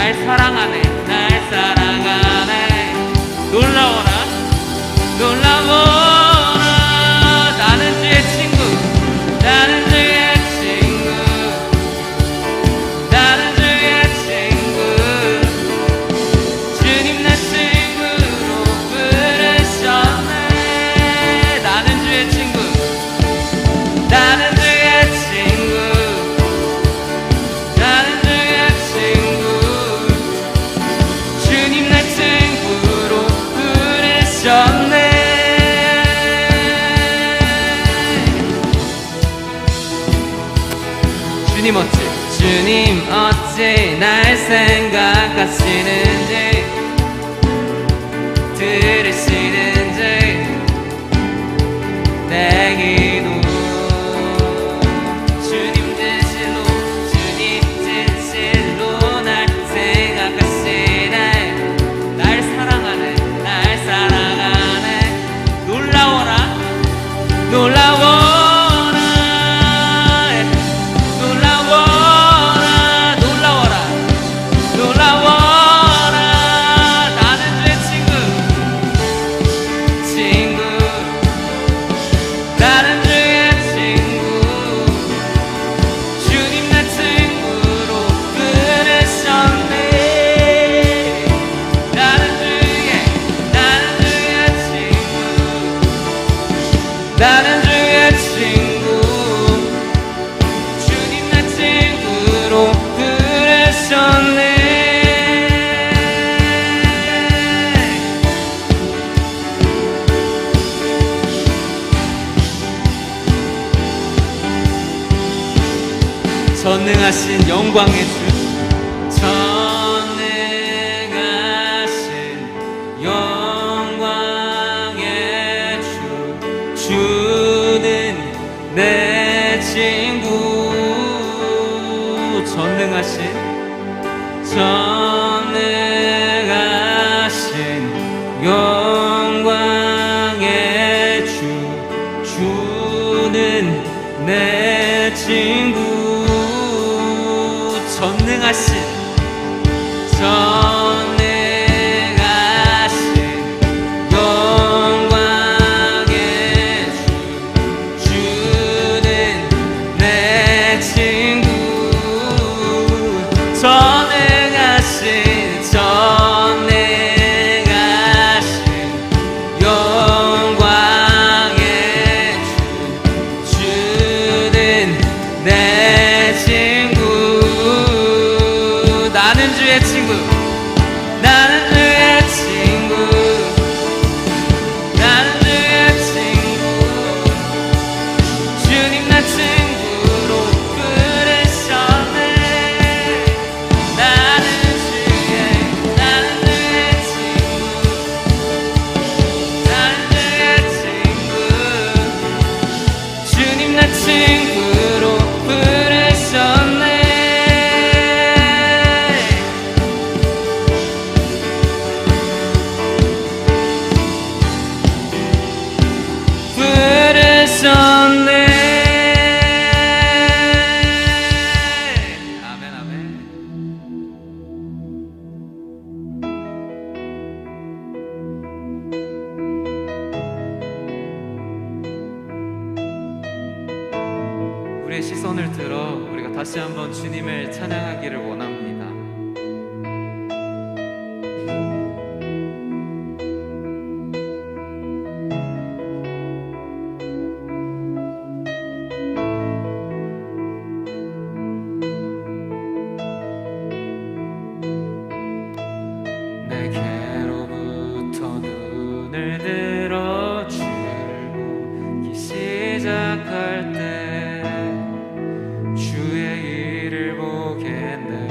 날 사랑하네, 날 사랑하네. 놀라워라, 놀라워라. 나는 주의 친구, 나는 주의 친구, 나는 주의 친구. 주님 내 친구로 부르셨네. 나는 주의 친구, 나는 주의 친구, 나는 주의 친구. 주님 내 친구로 부르셨네. 주님 어찌 날 생각하시는지, 들으시는지 내 기도. 주님 진실로 날 생각하시네. 날 사랑하네, 날 사랑하네. 놀라워라, 놀라워. 나는 주의 친구, 주님 내 친구로 부르셨네. 전능하신 영광의 주, 전능하신 영광의 주, 주는 내 친구. 전능하신 영광의 주, 주는 내 친구. 전능하신 영광의 주, 주는 내 친구. 전능하신 영광의 주, 주는 내 친구. 나는 주의 친구, 나는 주의 친구, 나는 주의 친구. 주님 나 친구로 부르셨네. 나는 주의 친구, 나는 주의 친구. 주님 나 친구로 부르셨네. 아멘, 아멘. 우리의 시선을 들어 우리가 다시 한번 주님을 찬양하기를 원합니다. 내게로부터 눈을 들어 주를 보기 시작할 때 주의 일을 보겠네.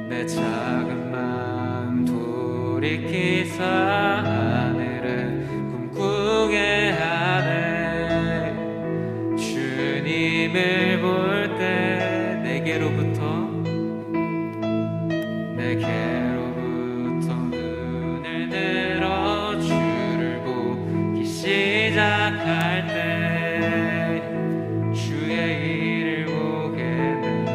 내 작은 마음 돌이키사 하늘을 꿈꾸게 하네. 주님을 볼 때 내게로부터 눈을 들어 주를 보기 시작할 때 주의 일을 보겠네.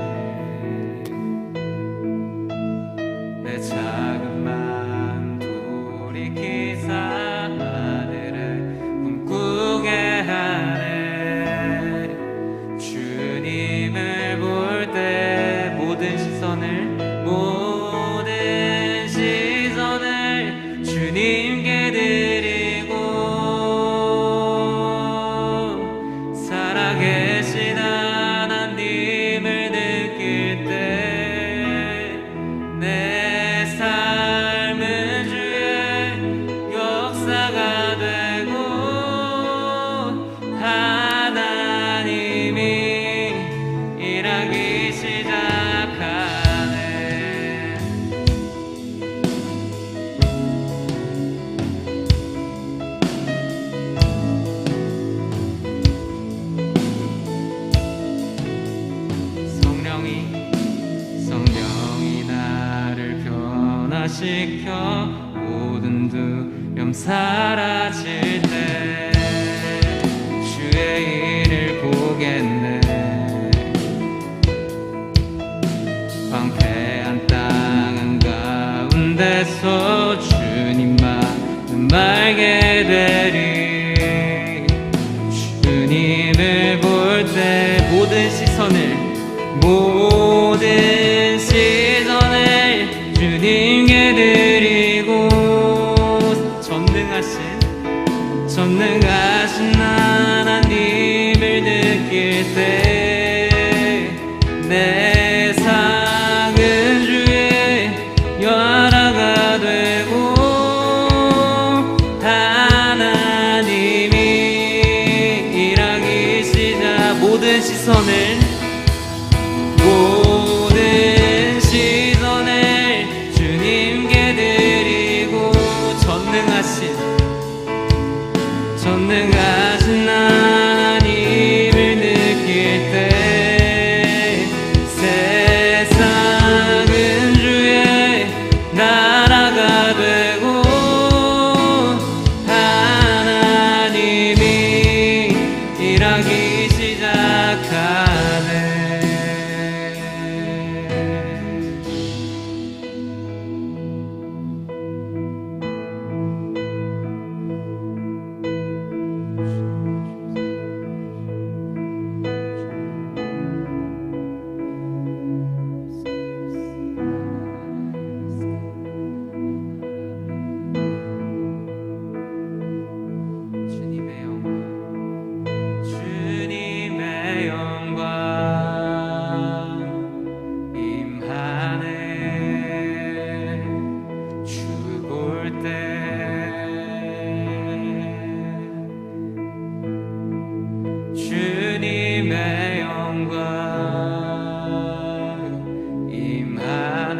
때 내 삶은 주의 역사가 되고 하나님이 일하기 시작하네. 성령이 나를 변화시켜 모든 두려움 사라질 때 주의 일을 보겠네. 황폐한 땅 한가운데서 주님만 알게 되리. 주님을 볼 때 모든 시선을 주님께 드리고 전능하신 하나님을 느낄 때 내 삶은 주의 열화가 되고 하나님이 일하기 시작. 모든 시선을 주님께 드리고 전능하신 하나님을 느낄 때 세상은 주의 나라가 되고 하나님이 일하기 시작하네. 주님의 영광 임하네. 주 볼 때 주님의 영광 임하네.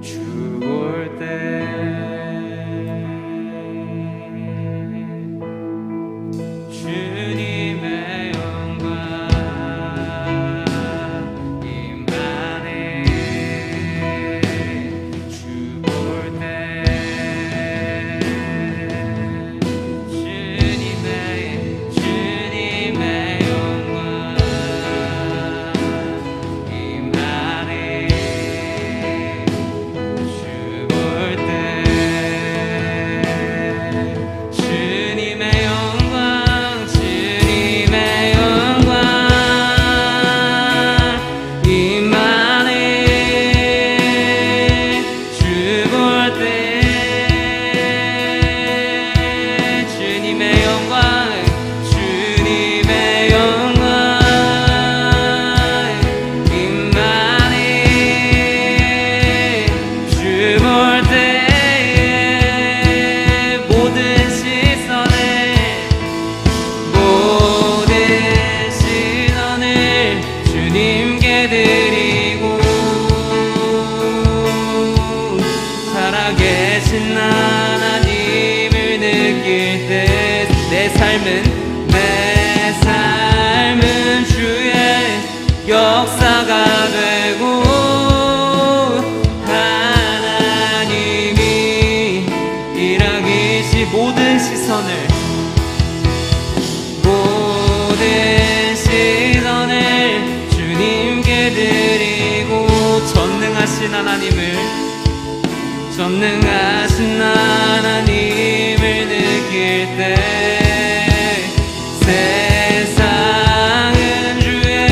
주 볼 때 살아계신 하나님을 느낄 때 내 삶은 주의 역사가 되고 하나님이 일하기 시 모든 시선을 주님께 드리고 전능하신 하나님을 느낄 때 세상은 주의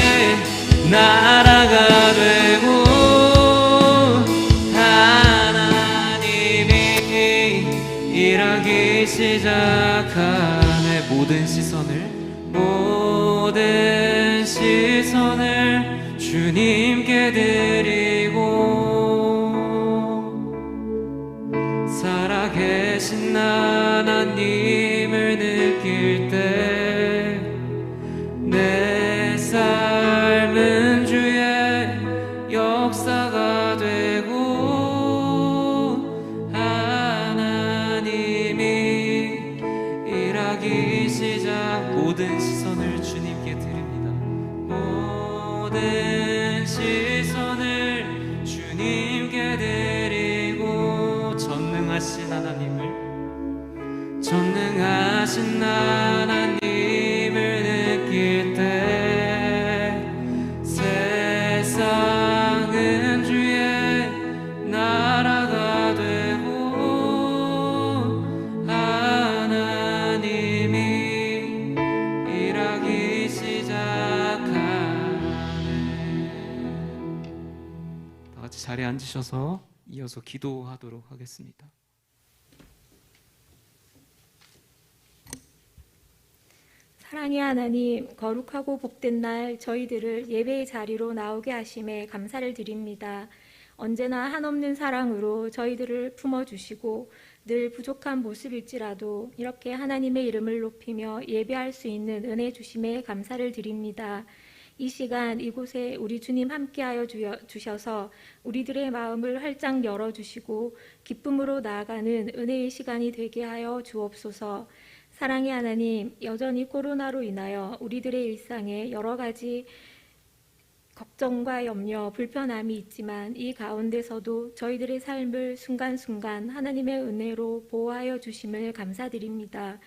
나라가 되고 하나님이 일하기 시작하네. 모든 시선을 주님께 드리고 살아계신 하나님을 느낄 때 내 삶은 주의 역사가 되고 하나님이 일하기 시작. 모든 시선을 주님께 드립니다. 모든 시선을 주님께 드리고 전능하신 하나님을 느낄 때 세상은 주의 나라가 되고 하나님이 일하기 시작하네. 다 같이 자리에 앉으셔서 이어서 기도하도록 하겠습니다. 사랑의 하나님, 거룩하고 복된 날 저희들을 예배의 자리로 나오게 하심에 감사를 드립니다. 언제나 한없는 사랑으로 저희들을 품어주시고 늘 부족한 모습일지라도 이렇게 하나님의 이름을 높이며 예배할 수 있는 은혜 주심에 감사를 드립니다. 이 시간 이곳에 우리 주님 함께하여 주셔서 우리들의 마음을 활짝 열어주시고 기쁨으로 나아가는 은혜의 시간이 되게 하여 주옵소서. 사랑의 하나님, 여전히 코로나로 인하여 우리들의 일상에 여러 가지 걱정과 염려, 불편함이 있지만 이 가운데서도 저희들의 삶을 순간순간 하나님의 은혜로 보호하여 주심을 감사드립니다.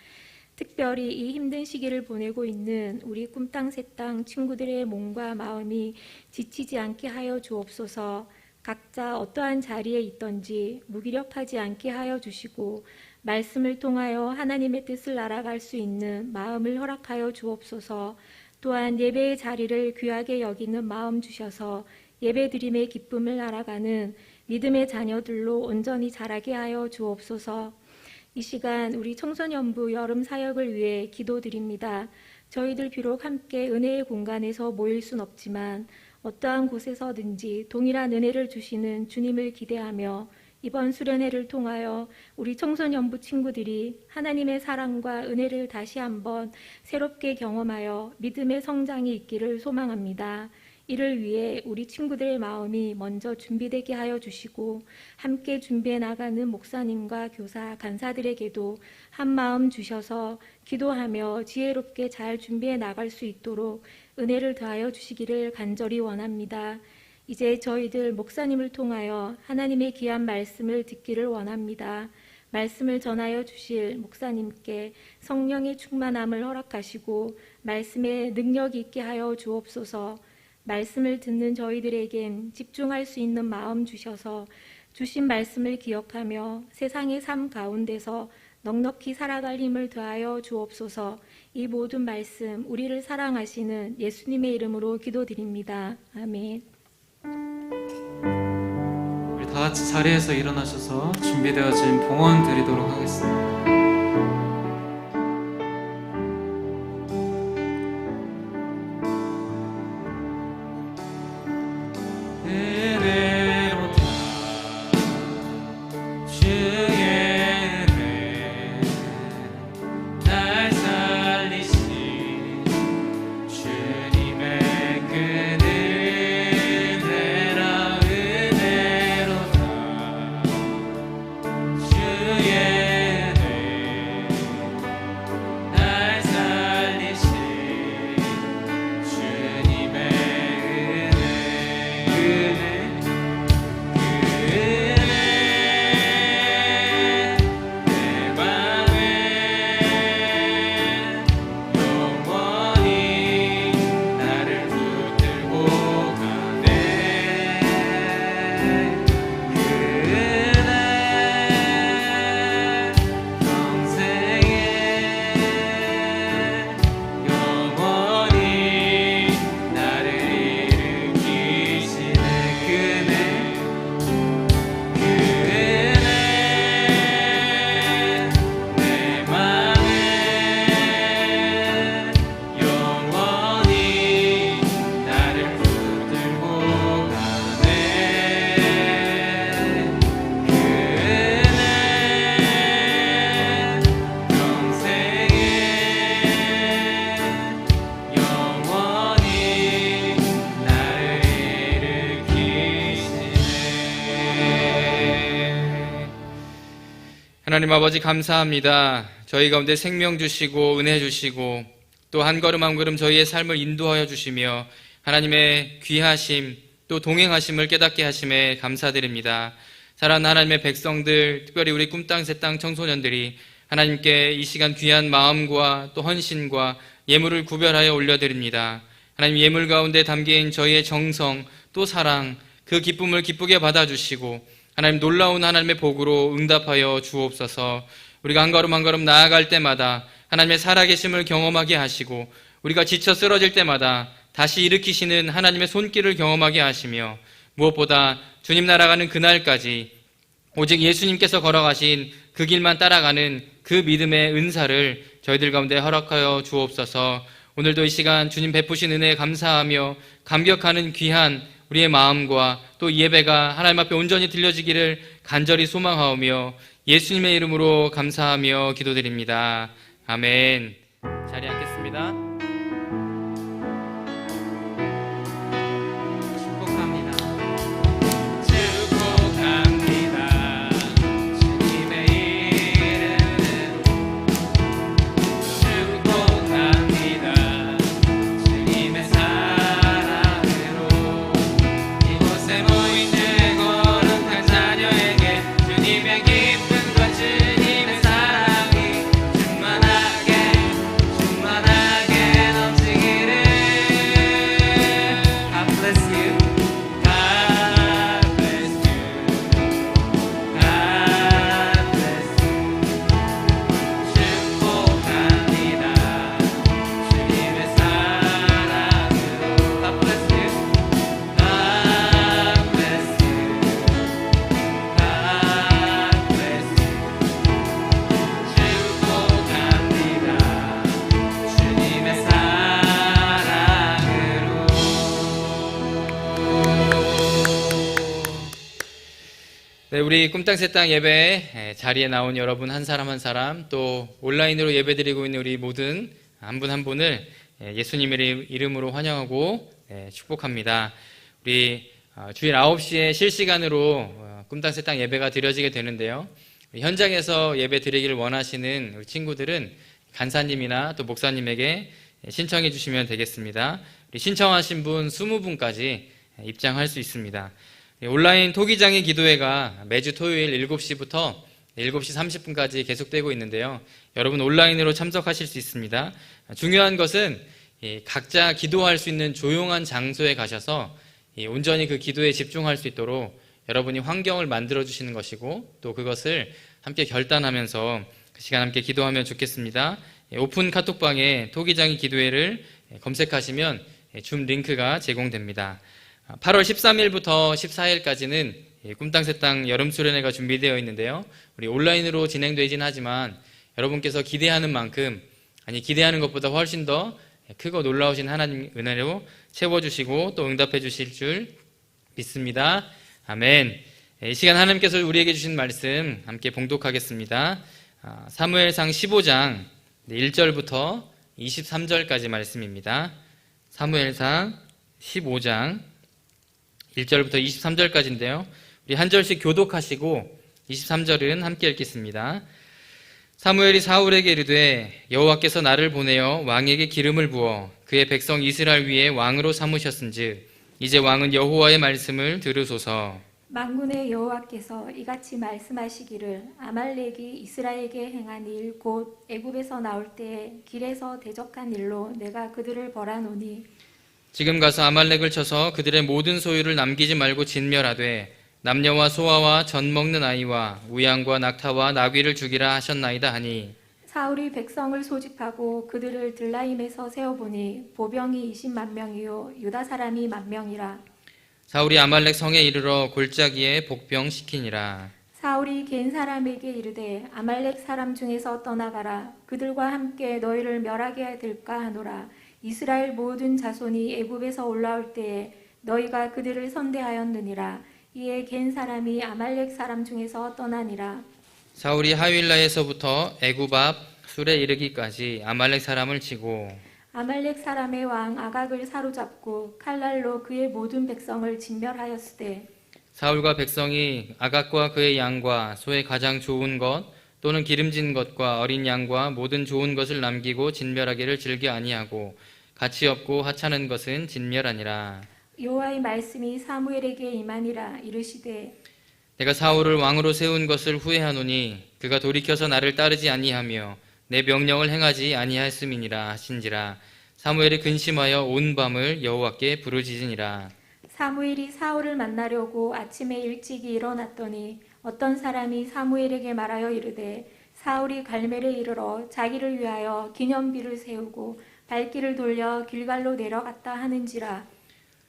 특별히 이 힘든 시기를 보내고 있는 우리 꿈땅 새땅 친구들의 몸과 마음이 지치지 않게 하여 주옵소서. 각자 어떠한 자리에 있던지 무기력하지 않게 하여 주시고 말씀을 통하여 하나님의 뜻을 알아갈 수 있는 마음을 허락하여 주옵소서. 또한 예배의 자리를 귀하게 여기는 마음 주셔서 예배드림의 기쁨을 알아가는 믿음의 자녀들로 온전히 자라게 하여 주옵소서. 이 시간 우리 청소년부 여름 사역을 위해 기도드립니다. 저희들 비록 함께 은혜의 공간에서 모일 순 없지만 어떠한 곳에서든지 동일한 은혜를 주시는 주님을 기대하며 이번 수련회를 통하여 우리 청소년부 친구들이 하나님의 사랑과 은혜를 다시 한번 새롭게 경험하여 믿음의 성장이 있기를 소망합니다. 이를 위해 우리 친구들의 마음이 먼저 준비되게 하여 주시고 함께 준비해 나가는 목사님과 교사, 간사들에게도 한 마음 주셔서 기도하며 지혜롭게 잘 준비해 나갈 수 있도록 은혜를 더하여 주시기를 간절히 원합니다. 이제 저희들 목사님을 통하여 하나님의 귀한 말씀을 듣기를 원합니다. 말씀을 전하여 주실 목사님께 성령의 충만함을 허락하시고 말씀에 능력 있게 하여 주옵소서. 말씀을 듣는 저희들에겐 집중할 수 있는 마음 주셔서 주신 말씀을 기억하며 세상의 삶 가운데서 넉넉히 살아갈 힘을 더하여 주옵소서. 이 모든 말씀 우리를 사랑하시는 예수님의 이름으로 기도드립니다. 아멘. 우리 다 같이 자리에서 일어나셔서 준비되어진 봉헌 드리도록 하겠습니다. 주의 하나님 아버지 감사합니다. 저희 가운데 생명 주시고 은혜 주시고 또 한 걸음 한 걸음 저희의 삶을 인도하여 주시며 하나님의 귀하심 또 동행하심을 깨닫게 하심에 감사드립니다. 사랑하는 하나님의 백성들, 특별히 우리 꿈땅 새땅 청소년들이 하나님께 이 시간 귀한 마음과 또 헌신과 예물을 구별하여 올려드립니다. 하나님 예물 가운데 담긴 저희의 정성 또 사랑, 그 기쁨을 기쁘게 받아주시고 하나님 놀라운 하나님의 복으로 응답하여 주옵소서. 우리가 한 걸음 한 걸음 나아갈 때마다 하나님의 살아계심을 경험하게 하시고 우리가 지쳐 쓰러질 때마다 다시 일으키시는 하나님의 손길을 경험하게 하시며 무엇보다 주님 날아가는 그날까지 오직 예수님께서 걸어가신 그 길만 따라가는 그 믿음의 은사를 저희들 가운데 허락하여 주옵소서. 오늘도 이 시간 주님 베푸신 은혜에 감사하며 감격하는 귀한 우리의 마음과 또 예배가 하나님 앞에 온전히 들려지기를 간절히 소망하오며 예수님의 이름으로 감사하며 기도드립니다. 아멘. 자리에 앉겠습니다. 축복합니다. 축복합니다. 주님의 이름은 축복합니다. 주님의 사랑으로 이곳에 모인 내 거룩한 자녀에게 주님의 기쁨과 주님의 사랑이 충만하게 넘치기를. God bless you. God bless you. God bless you. 축복합니다. 주님의 사랑으로. God bless you. God bless you. God bless you. 축복합니다. 주님의 사랑으로. 네, 우리 꿈땅 새땅 예배 자리에 나온 여러분 한 사람 한 사람 또 온라인으로 예배드리고 있는 우리 모든 한 분 한 분을 예수님의 이름으로 환영하고 축복합니다. 우리 주일 9시에 실시간으로 꿈땅 새땅 예배가 드려지게 되는데요. 현장에서 예배 드리기를 원하시는 우리 친구들은 간사님이나 또 목사님에게 신청해 주시면 되겠습니다. 우리 신청하신 분 20분까지 입장할 수 있습니다. 온라인 토기장의 기도회가 매주 토요일 7시부터 7시 30분까지 계속되고 있는데요. 여러분 온라인으로 참석하실 수 있습니다. 중요한 것은 각자 기도할 수 있는 조용한 장소에 가셔서 온전히 그 기도에 집중할 수 있도록 여러분이 환경을 만들어 주시는 것이고 또 그것을 함께 결단하면서 그 시간 함께 기도하면 좋겠습니다. 오픈 카톡방에 토기장의 기도회를 검색하시면 줌 링크가 제공됩니다. 8월 13일부터 14일까지는 꿈땅 새땅 여름 수련회가 준비되어 있는데요. 우리 온라인으로 진행되긴 하지만 여러분께서 기대하는 만큼 기대하는 것보다 훨씬 더 크고 놀라우신 하나님 은혜로 채워주시고 또 응답해 주실 줄 믿습니다. 아멘. 이 시간 하나님께서 우리에게 주신 말씀 함께 봉독하겠습니다. 사무엘상 15장 1절부터 23절까지 말씀입니다. 사무엘상 15장 1절부터 23절까지인데요. 우리 한 절씩 교독하시고 23절은 함께 읽겠습니다. 사무엘이 사울에게 이르되 여호와께서 나를 보내어 왕에게 기름을 부어 그의 백성 이스라엘 위에 왕으로 삼으셨은즉 이제 왕은 여호와의 말씀을 들으소서. 만군의 여호와께서 이같이 말씀하시기를 아말렉이 이스라엘에게 행한 일 곧 애굽에서 나올 때에 길에서 대적한 일로 내가 그들을 벌하노니 지금 가서 아말렉을 쳐서 그들의 모든 소유를 남기지 말고 진멸하되 남녀와 소아와 젖 먹는 아이와 우양과 낙타와 나귀를 죽이라 하셨나이다 하니 사울이 백성을 소집하고 그들을 들라임에서 세어보니 보병이 20만 명이요 유다 사람이 10,000명이라. 사울이 아말렉 성에 이르러 골짜기에 복병시키니라. 사울이 겐 사람에게 이르되 아말렉 사람 중에서 떠나가라. 그들과 함께 너희를 멸하게 될까 하노라. 이스라엘 모든 자손이 애굽에서 올라올 때에 너희가 그들을 선대하였느니라. 이에 겐 사람이 아말렉 사람 중에서 떠나니라. 사울이 하윌라에서부터 애굽 앞 술에 이르기까지 아말렉 사람을 치고 아말렉 사람의 왕 아각을 사로잡고 칼날로 그의 모든 백성을 진멸하였으되 사울과 백성이 아각과 그의 양과 소의 가장 좋은 것 또는 기름진 것과 어린 양과 모든 좋은 것을 남기고 진멸하기를 즐겨 아니하고 가치 없고 하찮은 것은 진멸하니라. 여호와의 말씀이 사무엘에게 임하니라. 이르시되 내가 사울을 왕으로 세운 것을 후회하노니 그가 돌이켜서 나를 따르지 아니하며 내 명령을 행하지 아니하였음이니라 하신지라. 사무엘이 근심하여 온 밤을 여호와께 부르짖으니라. 사무엘이 사울을 만나려고 아침에 일찍이 일어났더니 어떤 사람이 사무엘에게 말하여 이르되 사울이 갈멜에 이르러 자기를 위하여 기념비를 세우고 발길을 돌려 길갈로 내려갔다 하는지라.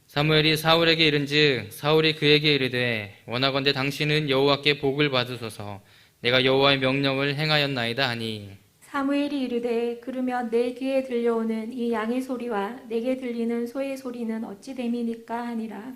사무엘이 사울에게 이른즉 사울이 그에게 이르되 원하건대 당신은 여호와께 복을 받으소서. 내가 여호와의 명령을 행하였나이다 하니. 사무엘이 이르되 그러면 내 귀에 들려오는 이 양의 소리와 내게 들리는 소의 소리는 어찌 됨이니까 하니라.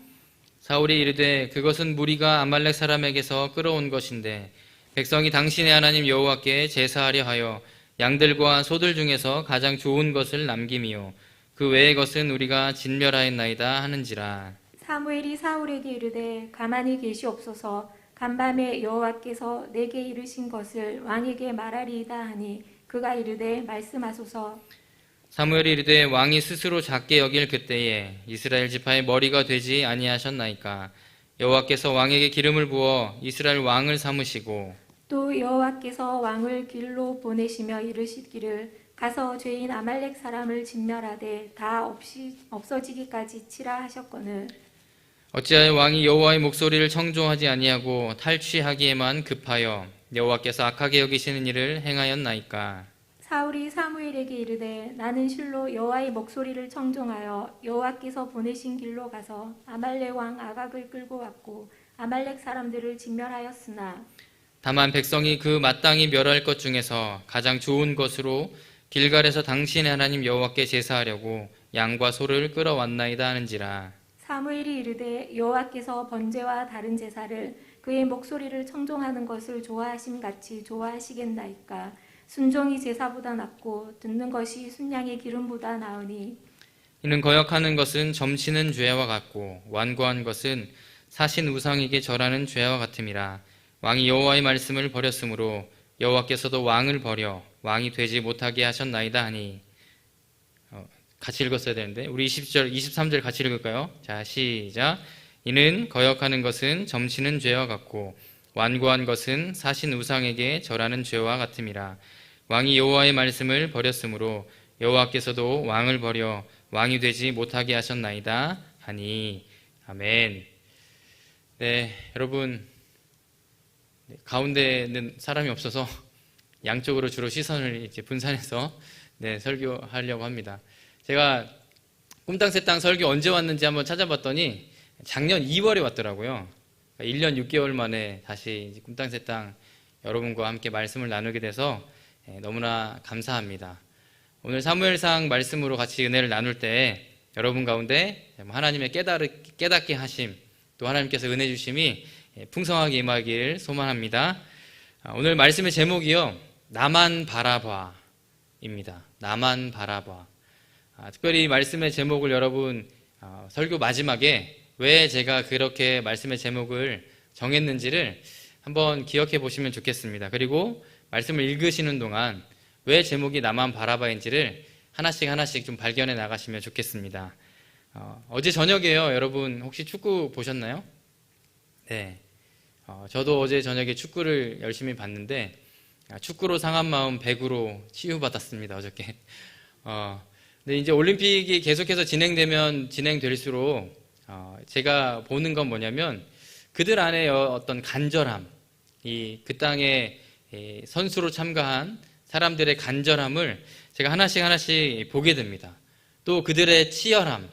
사울이 이르되 그것은 무리가 아말렉 사람에게서 끌어온 것인데 백성이 당신의 하나님 여호와께 제사하려 하여 양들과 소들 중에서 가장 좋은 것을 남김이요 그 외의 것은 우리가 진멸하였나이다 하는지라. 사무엘이 사울에게 이르되 가만히 계시옵소서. 간밤에 여호와께서 내게 이르신 것을 왕에게 말하리이다 하니 그가 이르되 말씀하소서. 사무엘이 이르되 왕이 스스로 작게 여길 그때에 이스라엘 지파의 머리가 되지 아니하셨나이까. 여호와께서 왕에게 기름을 부어 이스라엘 왕을 삼으시고 또 여호와께서 왕을 길로 보내시며 이르시기를 가서 죄인 아말렉 사람을 진멸하되 다 없어지기까지 치라 하셨거늘 어찌하여 왕이 여호와의 목소리를 청종하지 아니하고 탈취하기에만 급하여 여호와께서 악하게 여기시는 일을 행하였나이까. 사울이 사무엘에게 이르되 나는 실로 여호와의 목소리를 청종하여 여호와께서 보내신 길로 가서 아말렉 왕 아각을 끌고 왔고 아말렉 사람들을 진멸하였으나 다만 백성이 그 마땅히 멸할 것 중에서 가장 좋은 것으로 길갈에서 당신의 하나님 여호와께 제사하려고 양과 소를 끌어왔나이다 하는지라. 사무엘이 이르되 여호와께서 번제와 다른 제사를 그의 목소리를 청종하는 것을 좋아하심 같이 좋아하시겠나이까. 순종이 제사보다 낫고 듣는 것이 순양의 기름보다 나으니 이는 거역하는 것은 점치는 죄와 같고 완고한 것은 사신 우상에게 절하는 죄와 같음이라. 왕이 여호와의 말씀을 버렸으므로 여호와께서도 왕을 버려 왕이 되지 못하게 하셨나이다 하니. 같이 읽었어야 되는데 우리 20절, 23절 같이 읽을까요? 자, 시작. 이는 거역하는 것은 점치는 죄와 같고 완고한 것은 사신 우상에게 절하는 죄와 같음이라. 왕이 여호와의 말씀을 버렸으므로 여호와께서도 왕을 버려 왕이 되지 못하게 하셨나이다 하니. 아멘. 네, 여러분 가운데는 사람이 없어서 양쪽으로 주로 시선을 이제 분산해서 설교하려고 합니다. 제가 꿈땅 새땅 설교 언제 왔는지 한번 찾아봤더니 작년 2월에 왔더라고요. 1년 6개월 만에 다시 꿈땅 새땅 여러분과 함께 말씀을 나누게 돼서 너무나 감사합니다. 오늘 사무엘상 말씀으로 같이 은혜를 나눌 때 여러분 가운데 하나님의 깨닫게 하심, 또 하나님께서 은혜 주심이 풍성하게 임하길 소망합니다. 오늘 말씀의 제목이요, 나만 바라봐입니다. 나만 바라봐. 특별히 말씀의 제목을 여러분 설교 마지막에 왜 제가 그렇게 말씀의 제목을 정했는지를 한번 기억해 보시면 좋겠습니다. 그리고 말씀을 읽으시는 동안 왜 제목이 나만 바라봐인지를 하나씩 좀 발견해 나가시면 좋겠습니다. 어제 저녁에요, 여러분 혹시 축구 보셨나요? 네. 저도 어제 저녁에 축구를 열심히 봤는데 축구로 상한 마음 100으로 치유받았습니다, 어저께. 근데 이제 올림픽이 계속해서 진행될수록 제가 보는 건 뭐냐면 그들 안에 어떤 간절함, 그 땅에 선수로 참가한 사람들의 간절함을 제가 하나씩 보게 됩니다. 또 그들의 치열함,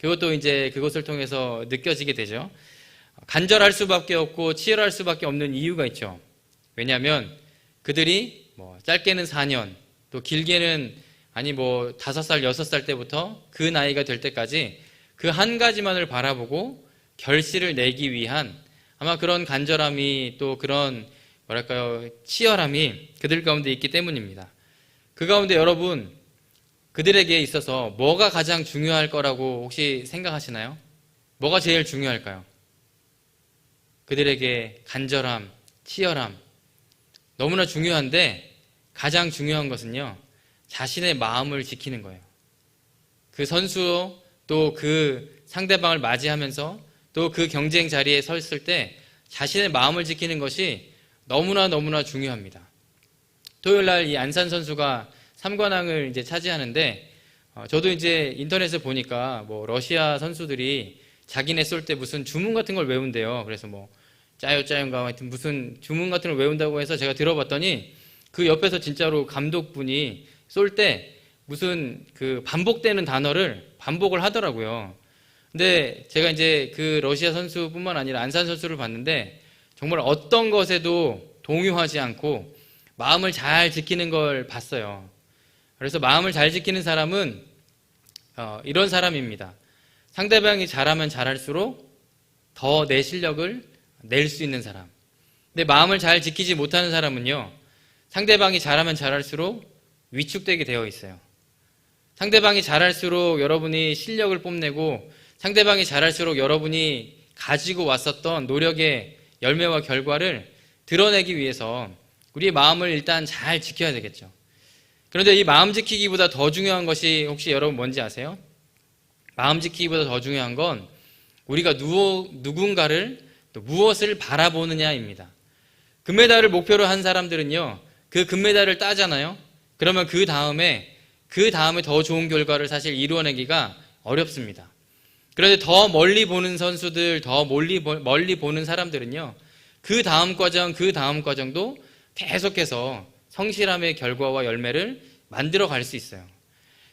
그것도 이제 그것을 통해서 느껴지게 되죠. 간절할 수밖에 없고 치열할 수밖에 없는 이유가 있죠. 왜냐하면 그들이 짧게는 4년, 또 길게는 5살, 6살 때부터 그 나이가 될 때까지 그 한 가지만을 바라보고 결실을 내기 위한 아마 그런 간절함이 또 그런 치열함이 그들 가운데 있기 때문입니다. 그 가운데 여러분, 그들에게 있어서 뭐가 가장 중요할 거라고 혹시 생각하시나요? 뭐가 제일 중요할까요? 그들에게 간절함, 치열함, 너무나 중요한데 가장 중요한 것은요, 자신의 마음을 지키는 거예요. 그 선수 또 그 상대방을 맞이하면서 또 그 경쟁 자리에 섰을 때 자신의 마음을 지키는 것이 너무나 중요합니다. 토요일 날 이 안산 선수가 3관왕을 이제 차지하는데, 저도 이제 인터넷에 보니까 뭐 러시아 선수들이 자기네 쏠 때 무슨 주문 같은 걸 외운대요. 그래서 뭐 짜요짜요인가 하여튼 무슨 주문 같은 걸 외운다고 해서 제가 들어봤더니 그 옆에서 진짜로 감독분이 쏠 때 무슨 그 반복되는 단어를 반복을 하더라고요. 근데 제가 이제 그 러시아 선수뿐만 아니라 안산 선수를 봤는데 정말 어떤 것에도 동요하지 않고 마음을 잘 지키는 걸 봤어요. 그래서 마음을 잘 지키는 사람은 이런 사람입니다. 상대방이 잘하면 잘할수록 더 내 실력을 낼 수 있는 사람. 근데 마음을 잘 지키지 못하는 사람은요, 상대방이 잘하면 잘할수록 위축되게 되어 있어요. 상대방이 잘할수록 여러분이 실력을 뽐내고 상대방이 잘할수록 여러분이 가지고 왔었던 노력의 열매와 결과를 드러내기 위해서 우리의 마음을 일단 잘 지켜야 되겠죠. 그런데 이 마음 지키기보다 더 중요한 것이 혹시 여러분 뭔지 아세요? 마음 지키기보다 더 중요한 건 우리가 누군가를 또 무엇을 바라보느냐입니다. 금메달을 목표로 한 사람들은요, 그 금메달을 따잖아요. 그러면 그 다음에 더 좋은 결과를 사실 이루어내기가 어렵습니다. 그런데 더 멀리 보는 선수들, 더 멀리 보는 사람들은요, 그 다음 과정도 계속해서 성실함의 결과와 열매를 만들어 갈 수 있어요.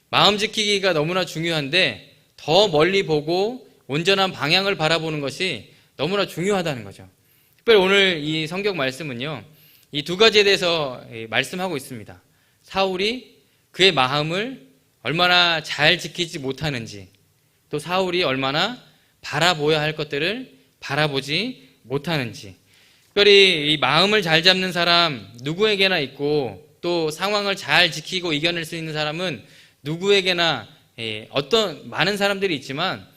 마음 지키기가 너무나 중요한데 더 멀리 보고 온전한 방향을 바라보는 것이 너무나 중요하다는 거죠. 특별히 오늘 이 성경 말씀은요, 이 두 가지에 대해서 말씀하고 있습니다. 사울이 그의 마음을 얼마나 잘 지키지 못하는지, 또 사울이 얼마나 바라보아야 할 것들을 바라보지 못하는지. 특별히 이 마음을 잘 잡는 사람 누구에게나 있고, 또 상황을 잘 지키고 이겨낼 수 있는 사람은 누구에게나 어떤 많은 사람들이 있지만,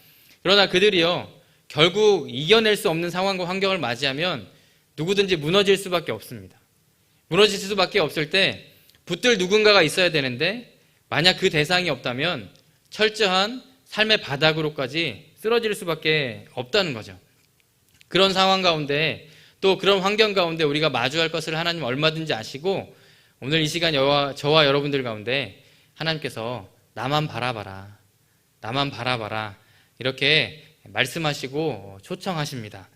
그러나 그들이요, 결국 이겨낼 수 없는 상황과 환경을 맞이하면 누구든지 무너질 수밖에 없습니다. 무너질 수밖에 없을 때 붙들 누군가가 있어야 되는데, 만약 그 대상이 없다면 철저한 삶의 바닥으로까지 쓰러질 수밖에 없다는 거죠. 그런 상황 가운데, 또 그런 환경 가운데 우리가 마주할 것을 하나님 얼마든지 아시고, 오늘 이 시간 저와 여러분들 가운데 하나님께서 나만 바라봐라, 나만 바라봐라, 이렇게 말씀하시고 초청하십니다.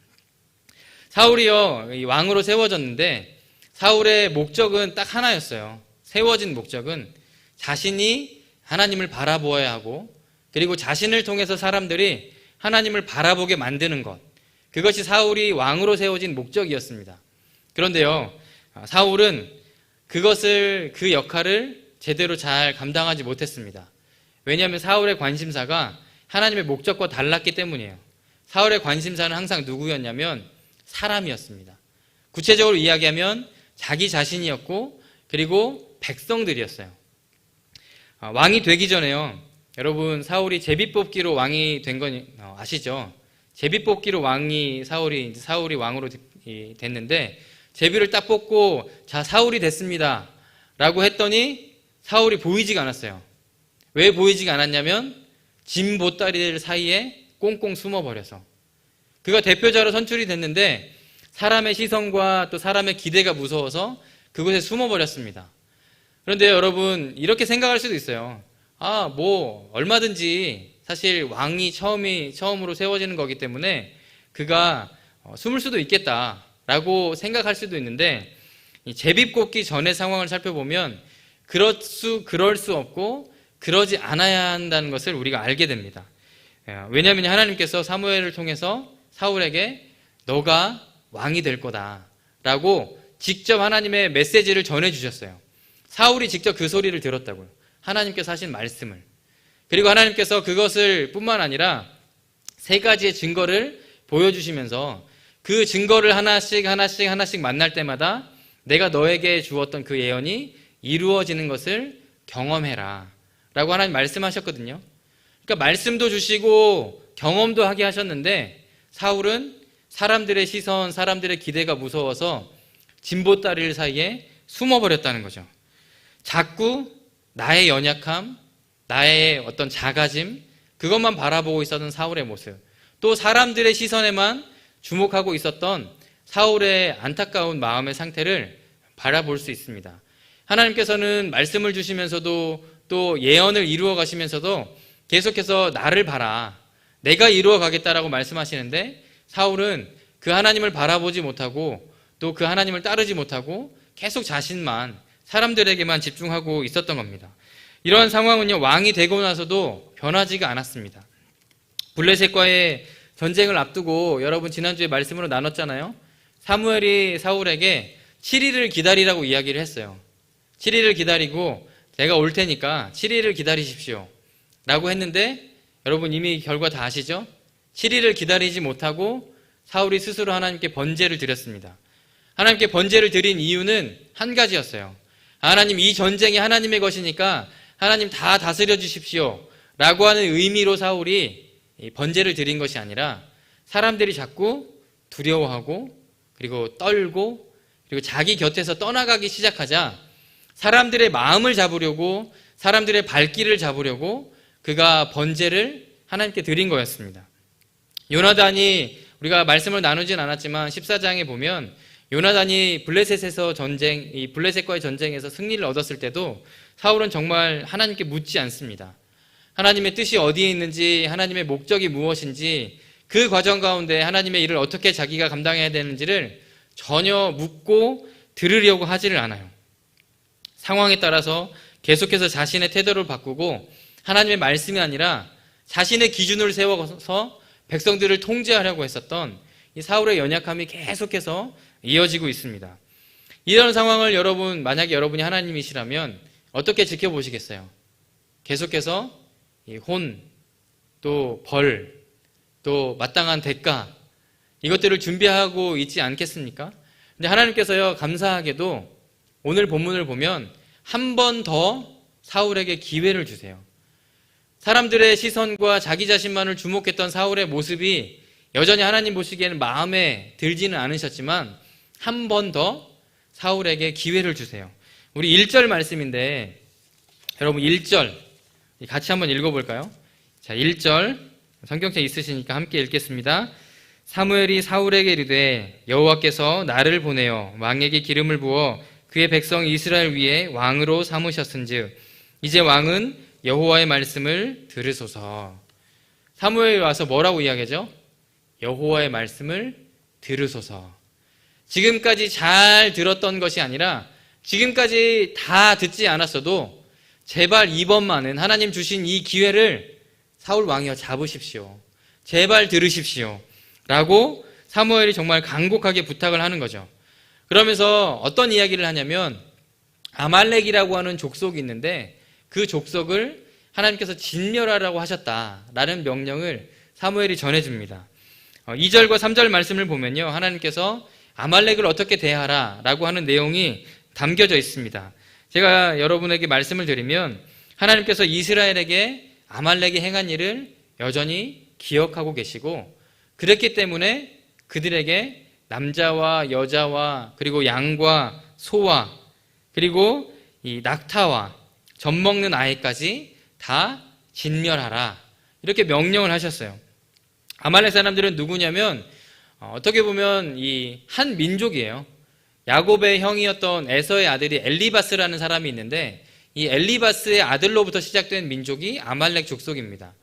사울이요, 이 왕으로 세워졌는데 사울의 목적은 딱 하나였어요. 세워진 목적은 자신이 하나님을 바라보아야 하고, 그리고 자신을 통해서 사람들이 하나님을 바라보게 만드는 것, 그것이 사울이 왕으로 세워진 목적이었습니다. 그런데요, 사울은 그 역할을 제대로 잘 감당하지 못했습니다. 왜냐하면 사울의 관심사가 하나님의 목적과 달랐기 때문이에요. 사울의 관심사는 항상 누구였냐면 사람이었습니다. 구체적으로 이야기하면 자기 자신이었고, 그리고 백성들이었어요. 왕이 되기 전에요, 여러분, 사울이 제비뽑기로 왕이 된 건 아시죠? 제비뽑기로 사울이 왕으로 됐는데, 제비를 딱 뽑고 자, 사울이 됐습니다 라고 했더니 사울이 보이지가 않았어요. 왜 보이지가 않았냐면 짐 보따리들 사이에 꽁꽁 숨어버려서. 그가 대표자로 선출이 됐는데 사람의 시선과 또 사람의 기대가 무서워서 그곳에 숨어버렸습니다. 그런데 여러분, 이렇게 생각할 수도 있어요. 얼마든지 사실 왕이 처음으로 세워지는 거기 때문에 그가 숨을 수도 있겠다라고 생각할 수도 있는데, 이 제비뽑기 전의 상황을 살펴보면 그럴 수 없고 그러지 않아야 한다는 것을 우리가 알게 됩니다. 왜냐하면 하나님께서 사무엘을 통해서 사울에게 너가 왕이 될 거다라고 직접 하나님의 메시지를 전해주셨어요. 사울이 직접 그 소리를 들었다고요. 하나님께서 하신 말씀을. 그리고 하나님께서 그것을 뿐만 아니라 3가지의 증거를 보여주시면서 그 증거를 하나씩 만날 때마다 내가 너에게 주었던 그 예언이 이루어지는 것을 경험해라 라고 하나님 말씀하셨거든요. 그러니까 말씀도 주시고 경험도 하게 하셨는데, 사울은 사람들의 시선, 사람들의 기대가 무서워서 진보다리 사이에 숨어버렸다는 거죠. 자꾸 나의 연약함, 나의 어떤 작아짐, 그것만 바라보고 있었던 사울의 모습, 또 사람들의 시선에만 주목하고 있었던 사울의 안타까운 마음의 상태를 바라볼 수 있습니다. 하나님께서는 말씀을 주시면서도 또 예언을 이루어 가시면서도 계속해서 나를 봐라, 내가 이루어 가겠다라고 말씀하시는데, 사울은 그 하나님을 바라보지 못하고 또 그 하나님을 따르지 못하고 계속 자신만, 사람들에게만 집중하고 있었던 겁니다. 이러한 상황은요, 왕이 되고 나서도 변하지가 않았습니다. 블레셋과의 전쟁을 앞두고 여러분 지난주에 말씀으로 나눴잖아요. 사무엘이 사울에게 7일을 기다리라고 이야기를 했어요. 7일을 기다리고 제가 올 테니까 7일을 기다리십시오 라고 했는데, 여러분 이미 결과 다 아시죠? 7일을 기다리지 못하고 사울이 스스로 하나님께 번제를 드렸습니다. 하나님께 번제를 드린 이유는 한 가지였어요. 하나님, 이 전쟁이 하나님의 것이니까 하나님 다 다스려 주십시오 라고 하는 의미로 사울이 번제를 드린 것이 아니라, 사람들이 자꾸 두려워하고 그리고 떨고 그리고 자기 곁에서 떠나가기 시작하자 사람들의 마음을 잡으려고, 사람들의 발길을 잡으려고 그가 번제를 하나님께 드린 거였습니다. 요나단이, 우리가 말씀을 나누진 않았지만 14장에 보면 요나단이 블레셋과의 전쟁에서 승리를 얻었을 때도 사울은 정말 하나님께 묻지 않습니다. 하나님의 뜻이 어디에 있는지, 하나님의 목적이 무엇인지, 그 과정 가운데 하나님의 일을 어떻게 자기가 감당해야 되는지를 전혀 묻고 들으려고 하지를 않아요. 상황에 따라서 계속해서 자신의 태도를 바꾸고 하나님의 말씀이 아니라 자신의 기준을 세워서 백성들을 통제하려고 했었던 이 사울의 연약함이 계속해서 이어지고 있습니다. 이런 상황을 만약에 여러분이 하나님이시라면 어떻게 지켜보시겠어요? 계속해서 이 혼, 또 벌, 또 마땅한 대가, 이것들을 준비하고 있지 않겠습니까? 근데 하나님께서요, 감사하게도 오늘 본문을 보면 한 번 더 사울에게 기회를 주세요. 사람들의 시선과 자기 자신만을 주목했던 사울의 모습이 여전히 하나님 보시기에는 마음에 들지는 않으셨지만 한 번 더 사울에게 기회를 주세요. 우리 1절 말씀인데, 여러분 1절 같이 한번 읽어볼까요? 자, 1절 성경책 있으시니까 함께 읽겠습니다. 사무엘이 사울에게 이르되 여호와께서 나를 보내어 왕에게 기름을 부어 그의 백성 이스라엘 위에 왕으로 삼으셨은즉 이제 왕은 여호와의 말씀을 들으소서. 사무엘이 와서 뭐라고 이야기하죠? 여호와의 말씀을 들으소서. 지금까지 잘 들었던 것이 아니라, 지금까지 다 듣지 않았어도 제발 이번만은 하나님 주신 이 기회를 사울 왕이여 잡으십시오. 제발 들으십시오 라고 사무엘이 정말 간곡하게 부탁을 하는 거죠. 그러면서 어떤 이야기를 하냐면, 아말렉이라고 하는 족속이 있는데 그 족속을 하나님께서 진멸하라고 하셨다라는 명령을 사무엘이 전해줍니다. 2절과 3절 말씀을 보면요, 하나님께서 아말렉을 어떻게 대하라라고 하는 내용이 담겨져 있습니다. 제가 여러분에게 말씀을 드리면, 하나님께서 이스라엘에게 아말렉이 행한 일을 여전히 기억하고 계시고, 그랬기 때문에 그들에게 남자와 여자와 그리고 양과 소와 그리고 이 낙타와 젖먹는 아이까지 다 진멸하라, 이렇게 명령을 하셨어요. 아말렉 사람들은 누구냐면 어떻게 보면 이 한 민족이에요. 야곱의 형이었던 에서의 아들이 엘리바스라는 사람이 있는데, 이 엘리바스의 아들로부터 시작된 민족이 아말렉 족속입니다.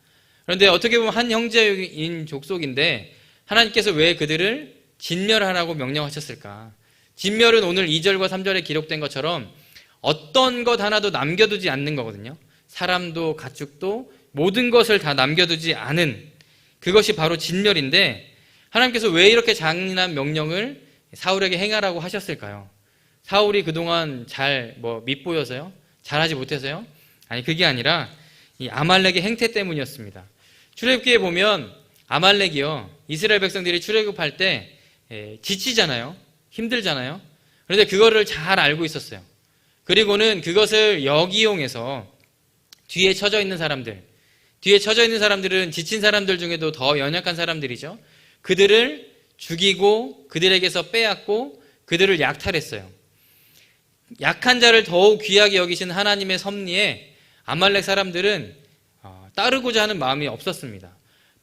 그런데 어떻게 보면 한 형제인 족속인데 하나님께서 왜 그들을 진멸하라고 명령하셨을까? 진멸은 오늘 2절과 3절에 기록된 것처럼 어떤 것 하나도 남겨두지 않는 거거든요. 사람도 가축도 모든 것을 다 남겨두지 않은, 그것이 바로 진멸인데, 하나님께서 왜 이렇게 잔인한 명령을 사울에게 행하라고 하셨을까요? 사울이 그동안 밉보여서요? 잘하지 못해서요? 아니, 그게 아니라 이 아말렉의 행태 때문이었습니다. 출애굽기에 보면 아말렉이요, 이스라엘 백성들이 출애굽할 때 지치잖아요. 힘들잖아요. 그런데 그거를 잘 알고 있었어요. 그리고는 그것을 역이용해서 뒤에 처져 있는 사람들은 지친 사람들 중에도 더 연약한 사람들이죠. 그들을 죽이고 그들에게서 빼앗고 그들을 약탈했어요. 약한 자를 더욱 귀하게 여기신 하나님의 섭리에 아말렉 사람들은 따르고자 하는 마음이 없었습니다.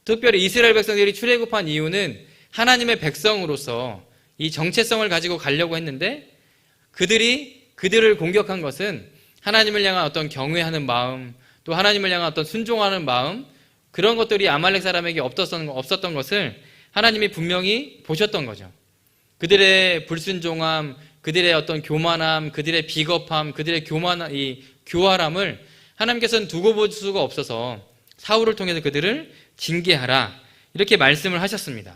특별히 이스라엘 백성들이 출애굽한 이유는 하나님의 백성으로서 이 정체성을 가지고 가려고 했는데 그들을 공격한 것은 하나님을 향한 어떤 경외하는 마음, 또 하나님을 향한 어떤 순종하는 마음, 그런 것들이 아말렉 사람에게 없었던 것을 하나님이 분명히 보셨던 거죠. 그들의 불순종함, 그들의 어떤 교만함, 그들의 비겁함, 그들의 교활함을 하나님께서는 두고 볼 수가 없어서 사울을 통해서 그들을 징계하라, 이렇게 말씀을 하셨습니다.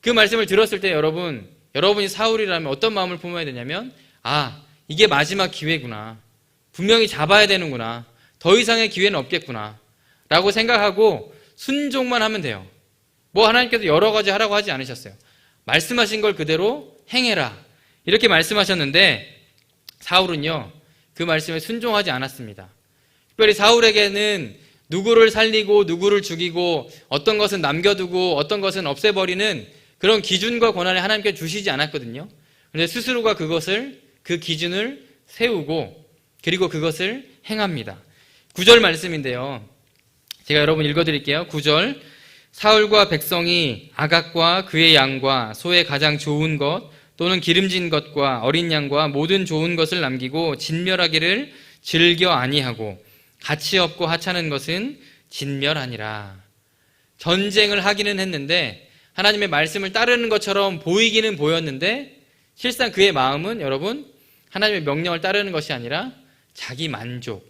그 말씀을 들었을 때 여러분이 사울이라면 어떤 마음을 품어야 되냐면, 이게 마지막 기회구나, 분명히 잡아야 되는구나, 더 이상의 기회는 없겠구나 라고 생각하고 순종만 하면 돼요. 하나님께서 여러 가지 하라고 하지 않으셨어요. 말씀하신 걸 그대로 행해라, 이렇게 말씀하셨는데 사울은요, 그 말씀에 순종하지 않았습니다. 특별히 사울에게는 누구를 살리고 누구를 죽이고 어떤 것은 남겨두고 어떤 것은 없애버리는 그런 기준과 권한을 하나님께 주시지 않았거든요. 그런데 스스로가 그 기준을 세우고 그리고 그것을 행합니다. 9절 말씀인데요, 제가 여러분 읽어드릴게요. 9절, 사울과 백성이 아각과 그의 양과 소의 가장 좋은 것 또는 기름진 것과 어린 양과 모든 좋은 것을 남기고 진멸하기를 즐겨 아니하고 가치 없고 하찮은 것은 진멸하니라. 전쟁을 하기는 했는데 하나님의 말씀을 따르는 것처럼 보이기는 보였는데 실상 그의 마음은 여러분 하나님의 명령을 따르는 것이 아니라 자기 만족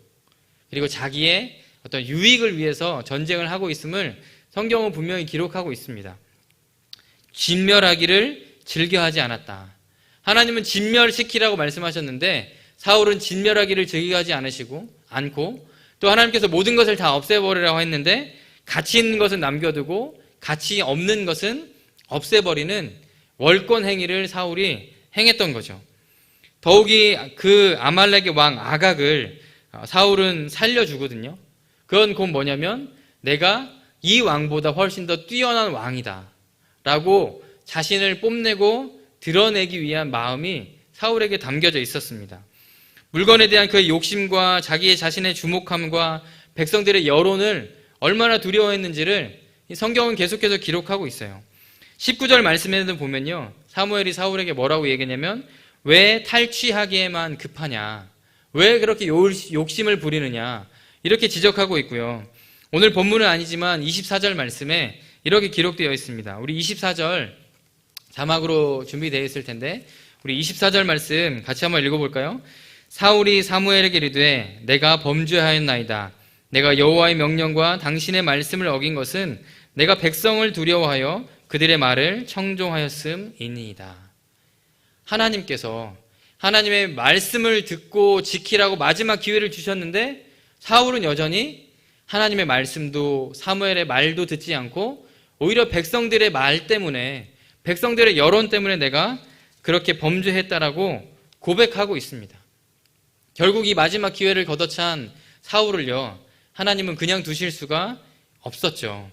그리고 자기의 어떤 유익을 위해서 전쟁을 하고 있음을 성경은 분명히 기록하고 있습니다. 진멸하기를 즐겨하지 않았다. 하나님은 진멸시키라고 말씀하셨는데 사울은 진멸하기를 즐겨하지 않고 또 하나님께서 모든 것을 다 없애버리라고 했는데 가치 있는 것은 남겨두고 가치 없는 것은 없애버리는 월권 행위를 사울이 행했던 거죠. 더욱이 그 아말렉의 왕 아각을 사울은 살려주거든요. 그건 곧 뭐냐면 내가 이 왕보다 훨씬 더 뛰어난 왕이다 라고 자신을 뽐내고 드러내기 위한 마음이 사울에게 담겨져 있었습니다. 물건에 대한 그의 욕심과 자기의 자신의 주목함과 백성들의 여론을 얼마나 두려워했는지를 성경은 계속해서 기록하고 있어요. 19절 말씀에도 보면요, 사무엘이 사울에게 뭐라고 얘기했냐면 왜 탈취하기에만 급하냐, 왜 그렇게 욕심을 부리느냐, 이렇게 지적하고 있고요. 오늘 본문은 아니지만 24절 말씀에 이렇게 기록되어 있습니다. 우리 24절 자막으로 준비되어 있을 텐데 우리 24절 말씀 같이 한번 읽어볼까요? 사울이 사무엘에게 이르되 내가 범죄하였나이다. 내가 여호와의 명령과 당신의 말씀을 어긴 것은 내가 백성을 두려워하여 그들의 말을 청종하였음이니이다. 하나님께서 하나님의 말씀을 듣고 지키라고 마지막 기회를 주셨는데 사울은 여전히 하나님의 말씀도 사무엘의 말도 듣지 않고 오히려 백성들의 말 때문에, 백성들의 여론 때문에 내가 그렇게 범죄했다라고 고백하고 있습니다. 결국 이 마지막 기회를 걷어찬 사울을요, 하나님은 그냥 두실 수가 없었죠.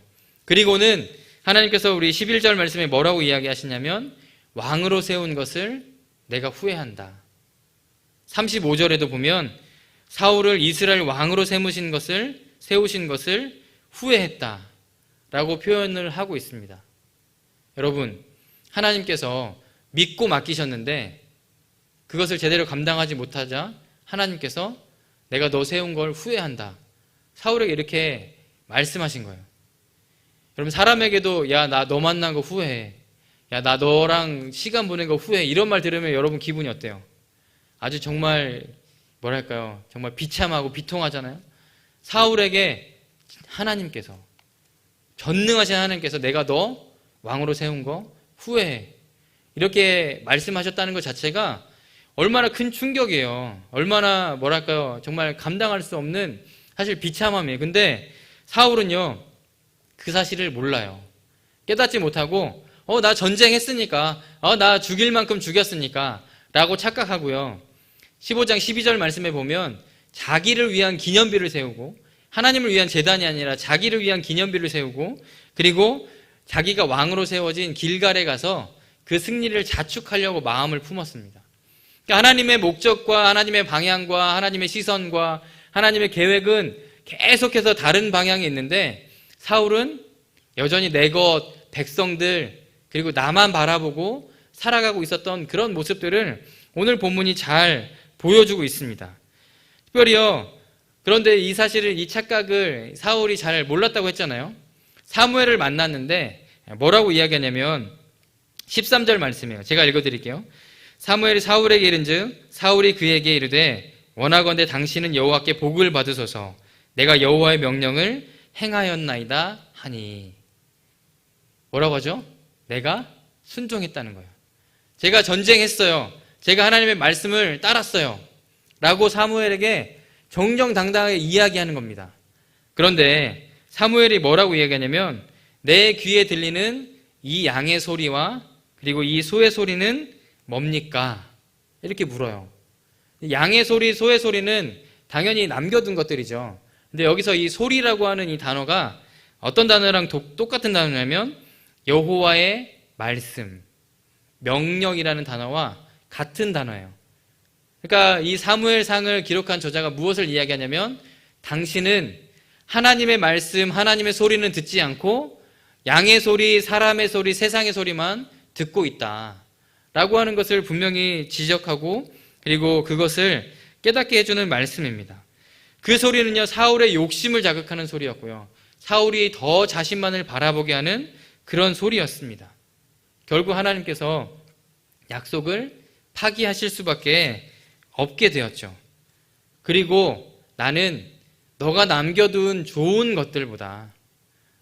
그리고는 하나님께서 우리 11절 말씀에 뭐라고 이야기하시냐면 왕으로 세운 것을 내가 후회한다. 35절에도 보면 사울을 이스라엘 왕으로 세우신 것을 후회했다 라고 표현을 하고 있습니다. 여러분, 하나님께서 믿고 맡기셨는데 그것을 제대로 감당하지 못하자 하나님께서 내가 너 세운 걸 후회한다, 사울에게 이렇게 말씀하신 거예요. 여러분, 사람에게도 야, 나 너 만난 거 후회해, 야, 나 너랑 시간 보낸 거 후회해, 이런 말 들으면 여러분 기분이 어때요? 아주 정말 뭐랄까요, 정말 비참하고 비통하잖아요. 사울에게 하나님께서, 전능하신 하나님께서 내가 너 왕으로 세운 거 후회해, 이렇게 말씀하셨다는 것 자체가 얼마나 큰 충격이에요. 얼마나 뭐랄까요, 정말 감당할 수 없는 사실 비참함이에요. 근데 사울은요, 그 사실을 몰라요. 깨닫지 못하고 나 전쟁했으니까, 나 죽일 만큼 죽였으니까 라고 착각하고요. 15장 12절 말씀에 보면 자기를 위한 기념비를 세우고, 하나님을 위한 제단이 아니라 자기를 위한 기념비를 세우고, 그리고 자기가 왕으로 세워진 길갈에 가서 그 승리를 자축하려고 마음을 품었습니다. 그러니까 하나님의 목적과 하나님의 방향과 하나님의 시선과 하나님의 계획은 계속해서 다른 방향이 있는데 사울은 여전히 내 것, 백성들, 그리고 나만 바라보고 살아가고 있었던 그런 모습들을 오늘 본문이 잘 보여주고 있습니다. 특별히요, 그런데 이 사실을, 이 착각을 사울이 잘 몰랐다고 했잖아요. 사무엘을 만났는데 뭐라고 이야기하냐면 13절 말씀이에요. 제가 읽어드릴게요. 사무엘이 사울에게 이른즉 사울이 그에게 이르되 원하건대 당신은 여호와께 복을 받으소서 내가 여호와의 명령을 행하였나이다 하니. 뭐라고 하죠? 내가 순종했다는 거예요. 제가 전쟁했어요. 제가 하나님의 말씀을 따랐어요. 라고 사무엘에게 정정당당하게 이야기하는 겁니다. 그런데 사무엘이 뭐라고 이야기하냐면 내 귀에 들리는 이 양의 소리와 그리고 이 소의 소리는 뭡니까? 이렇게 물어요. 양의 소리, 소의 소리는 당연히 남겨둔 것들이죠. 근데 여기서 이 소리라고 하는 이 단어가 어떤 단어랑 똑같은 단어냐면 여호와의 말씀, 명령이라는 단어와 같은 단어예요. 그러니까 이 사무엘상을 기록한 저자가 무엇을 이야기하냐면 당신은 하나님의 말씀, 하나님의 소리는 듣지 않고 양의 소리, 사람의 소리, 세상의 소리만 듣고 있다 라고 하는 것을 분명히 지적하고 그리고 그것을 깨닫게 해주는 말씀입니다. 그 소리는요, 사울의 욕심을 자극하는 소리였고요, 사울이 더 자신만을 바라보게 하는 그런 소리였습니다. 결국 하나님께서 약속을 파기하실 수밖에 없게 되었죠. 그리고 나는 너가 남겨둔 좋은 것들보다,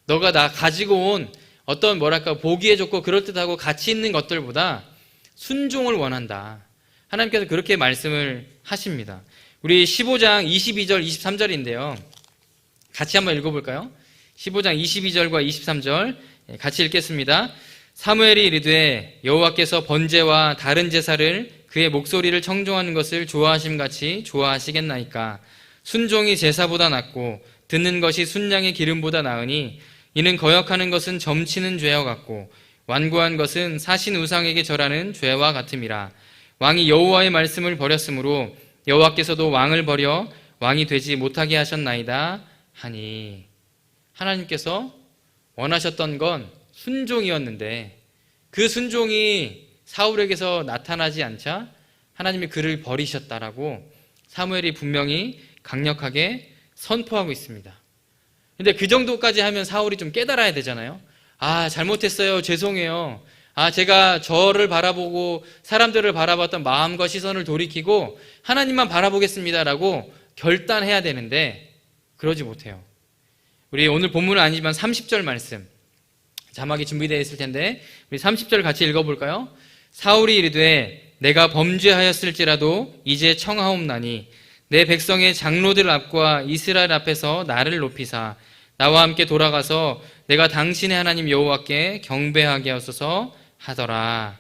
너가 나 가지고 온 어떤 보기에 좋고 그럴듯하고 가치 있는 것들보다 순종을 원한다. 하나님께서 그렇게 말씀을 하십니다. 우리 15장 22절 23절인데요. 같이 한번 읽어볼까요? 15장 22절과 23절 같이 읽겠습니다. 사무엘이 이르되 여호와께서 번제와 다른 제사를 그의 목소리를 청종하는 것을 좋아하심같이 좋아하시겠나이까. 순종이 제사보다 낫고 듣는 것이 순양의 기름보다 나으니 이는 거역하는 것은 점치는 죄와 같고 완고한 것은 사신 우상에게 절하는 죄와 같음이라. 왕이 여호와의 말씀을 버렸으므로 여호와께서도 왕을 버려 왕이 되지 못하게 하셨나이다 하니. 하나님께서 원하셨던 건 순종이었는데 그 순종이 사울에게서 나타나지 않자 하나님이 그를 버리셨다라고 사무엘이 분명히 강력하게 선포하고 있습니다. 근데 그 정도까지 하면 사울이 좀 깨달아야 되잖아요. 아, 잘못했어요. 죄송해요. 아, 제가 저를 바라보고 사람들을 바라봤던 마음과 시선을 돌이키고 하나님만 바라보겠습니다라고 결단해야 되는데 그러지 못해요. 우리 오늘 본문은 아니지만 30절 말씀, 자막이 준비되어 있을 텐데 우리 30절 같이 읽어볼까요? 사울이 이르되 내가 범죄하였을지라도 이제 청하옵나니 내 백성의 장로들 앞과 이스라엘 앞에서 나를 높이사 나와 함께 돌아가서 내가 당신의 하나님 여호와께 경배하게 하소서 하더라.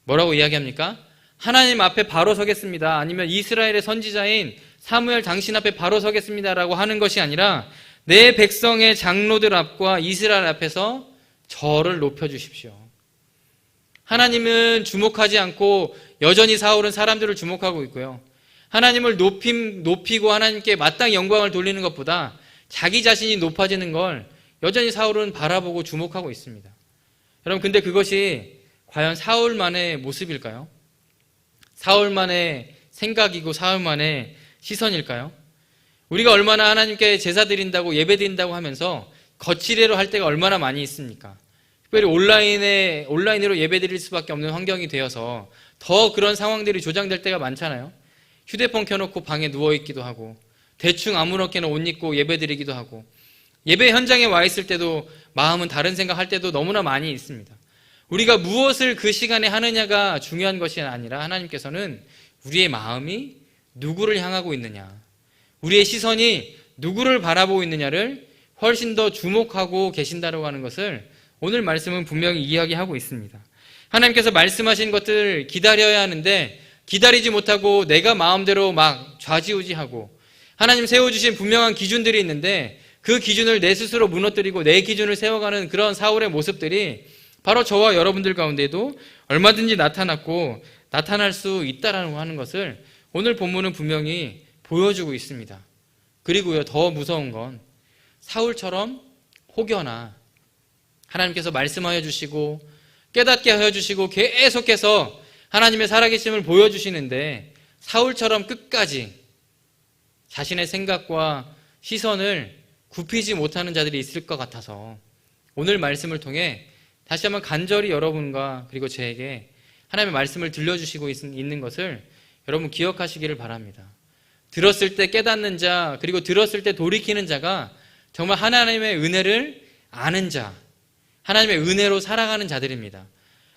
뭐라고 이야기합니까? 하나님 앞에 바로 서겠습니다. 아니면 이스라엘의 선지자인 사무엘 당신 앞에 바로 서겠습니다라고 하는 것이 아니라 내 백성의 장로들 앞과 이스라엘 앞에서 저를 높여주십시오. 하나님은 주목하지 않고 여전히 사울은 사람들을 주목하고 있고요. 하나님을 높이고 하나님께 마땅히 영광을 돌리는 것보다 자기 자신이 높아지는 걸 여전히 사울은 바라보고 주목하고 있습니다. 여러분, 근데 그것이 과연 사울만의 모습일까요? 사울만의 생각이고 사울만의 시선일까요? 우리가 얼마나 하나님께 제사 드린다고 예배 드린다고 하면서 거칠애로 할 때가 얼마나 많이 있습니까? 특별히 온라인으로 예배 드릴 수밖에 없는 환경이 되어서 더 그런 상황들이 조장될 때가 많잖아요. 휴대폰 켜놓고 방에 누워있기도 하고 대충 아무렇게나 옷 입고 예배 드리기도 하고 예배 현장에 와 있을 때도 마음은 다른 생각할 때도 너무나 많이 있습니다. 우리가 무엇을 그 시간에 하느냐가 중요한 것이 아니라 하나님께서는 우리의 마음이 누구를 향하고 있느냐, 우리의 시선이 누구를 바라보고 있느냐를 훨씬 더 주목하고 계신다고 하는 것을 오늘 말씀은 분명히 이야기하고 있습니다. 하나님께서 말씀하신 것들을 기다려야 하는데 기다리지 못하고 내가 마음대로 막 좌지우지하고 하나님 세워주신 분명한 기준들이 있는데 그 기준을 내 스스로 무너뜨리고 내 기준을 세워가는 그런 사울의 모습들이 바로 저와 여러분들 가운데도 얼마든지 나타났고 나타날 수 있다라고 하는 것을 오늘 본문은 분명히 보여주고 있습니다. 그리고요, 더 무서운 건 사울처럼 혹여나 하나님께서 말씀하여 주시고 깨닫게 하여 주시고 계속해서 하나님의 살아계심을 보여주시는데 사울처럼 끝까지 자신의 생각과 시선을 굽히지 못하는 자들이 있을 것 같아서 오늘 말씀을 통해 다시 한번 간절히 여러분과 그리고 저에게 하나님의 말씀을 들려주시고 있는 것을 여러분 기억하시기를 바랍니다. 들었을 때 깨닫는 자, 그리고 들었을 때 돌이키는 자가 정말 하나님의 은혜를 아는 자, 하나님의 은혜로 살아가는 자들입니다.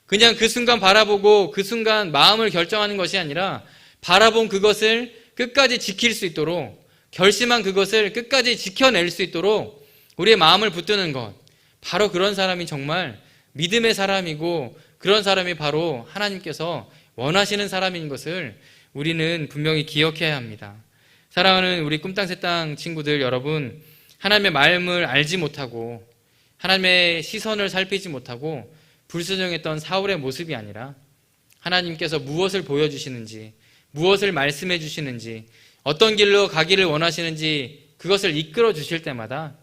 그냥 그 순간 바라보고 그 순간 마음을 결정하는 것이 아니라 바라본 그것을 끝까지 지킬 수 있도록, 결심한 그것을 끝까지 지켜낼 수 있도록 우리의 마음을 붙드는 것, 바로 그런 사람이 정말 믿음의 사람이고 그런 사람이 바로 하나님께서 원하시는 사람인 것을 우리는 분명히 기억해야 합니다. 사랑하는 우리 꿈땅 새땅 친구들 여러분, 하나님의 마음을 알지 못하고 하나님의 시선을 살피지 못하고 불순종했던 사울의 모습이 아니라 하나님께서 무엇을 보여주시는지, 무엇을 말씀해 주시는지, 어떤 길로 가기를 원하시는지 그것을 이끌어 주실 때마다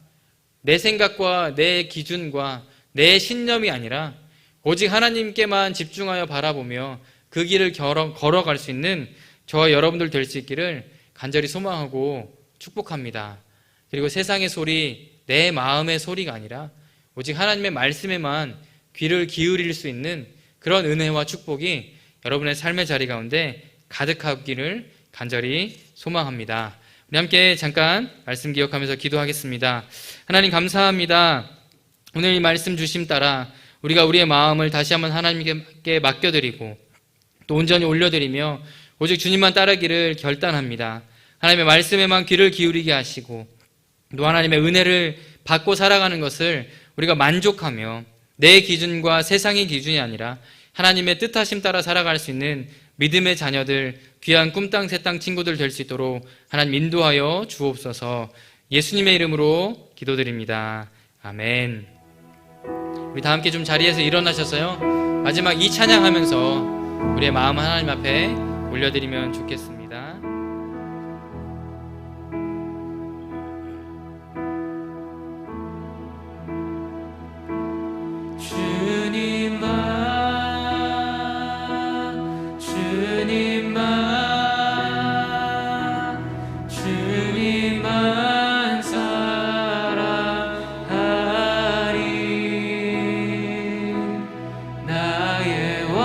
내 생각과 내 기준과 내 신념이 아니라 오직 하나님께만 집중하여 바라보며 그 길을 걸어갈 수 있는 저와 여러분들 될 수 있기를 간절히 소망하고 축복합니다. 그리고 세상의 소리, 내 마음의 소리가 아니라 오직 하나님의 말씀에만 귀를 기울일 수 있는 그런 은혜와 축복이 여러분의 삶의 자리 가운데 가득하기를 간절히 소망합니다. 우리 함께 잠깐 말씀 기억하면서 기도하겠습니다. 하나님 감사합니다. 오늘 이 말씀 주심 따라 우리가 우리의 마음을 다시 한번 하나님께 맡겨드리고 또 온전히 올려드리며 오직 주님만 따르기를 결단합니다. 하나님의 말씀에만 귀를 기울이게 하시고 또 하나님의 은혜를 받고 살아가는 것을 우리가 만족하며 내 기준과 세상의 기준이 아니라 하나님의 뜻하심 따라 살아갈 수 있는 믿음의 자녀들, 귀한 꿈땅 새땅 친구들 될 수 있도록 하나님 인도하여 주옵소서. 예수님의 이름으로 기도드립니다. 아멘. 우리 다 함께 좀 자리에서 일어나셔서요, 마지막 이 찬양하면서 우리의 마음 하나님 앞에 올려드리면 좋겠습니다. 주님만 사랑하리. 나의 왕,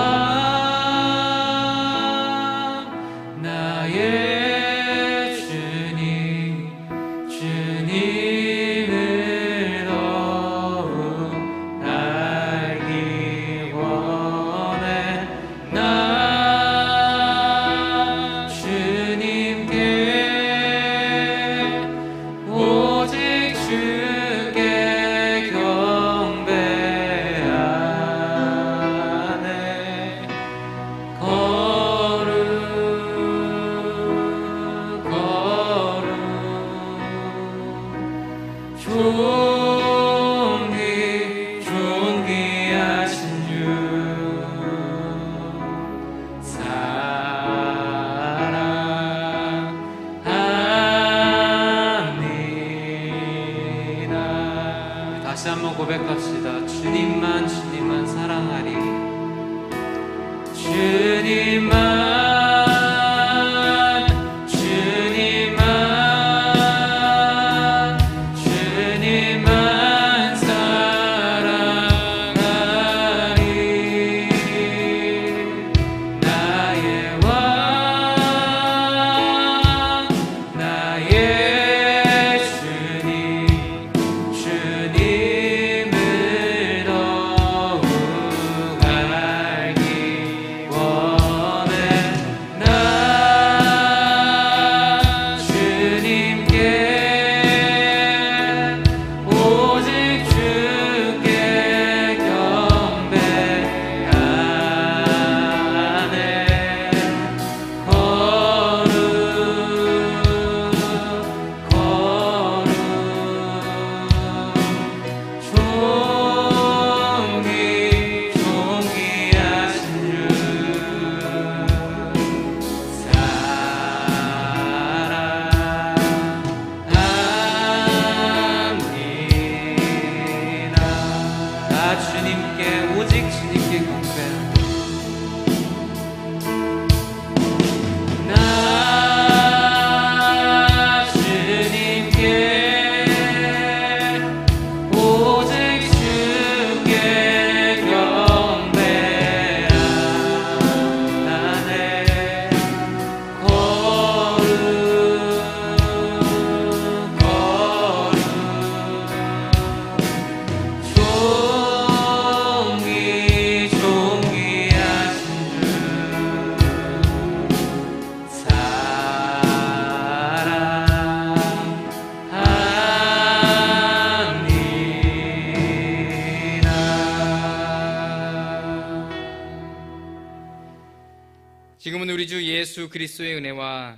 지금은 우리 주 예수 그리스도의 은혜와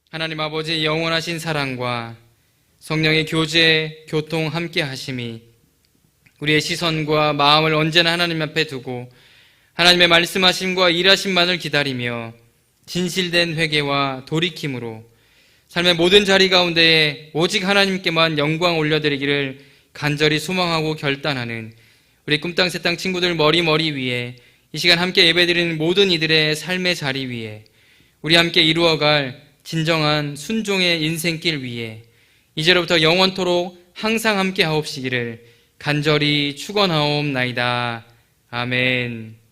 하나님 아버지의 영원하신 사랑과 성령의 교제, 교통 함께 하심이 우리의 시선과 마음을 언제나 하나님 앞에 두고 하나님의 말씀하심과 일하심만을 기다리며 진실된 회개와 돌이킴으로 삶의 모든 자리 가운데에 오직 하나님께만 영광 올려드리기를 간절히 소망하고 결단하는 우리 꿈땅 새땅 친구들 머리 위에 이 시간 함께 예배드리는 모든 이들의 삶의 자리 위에 우리 함께 이루어갈 진정한 순종의 인생길 위에 이제로부터 영원토록 항상 함께 하옵시기를 간절히 축원하옵나이다. 아멘.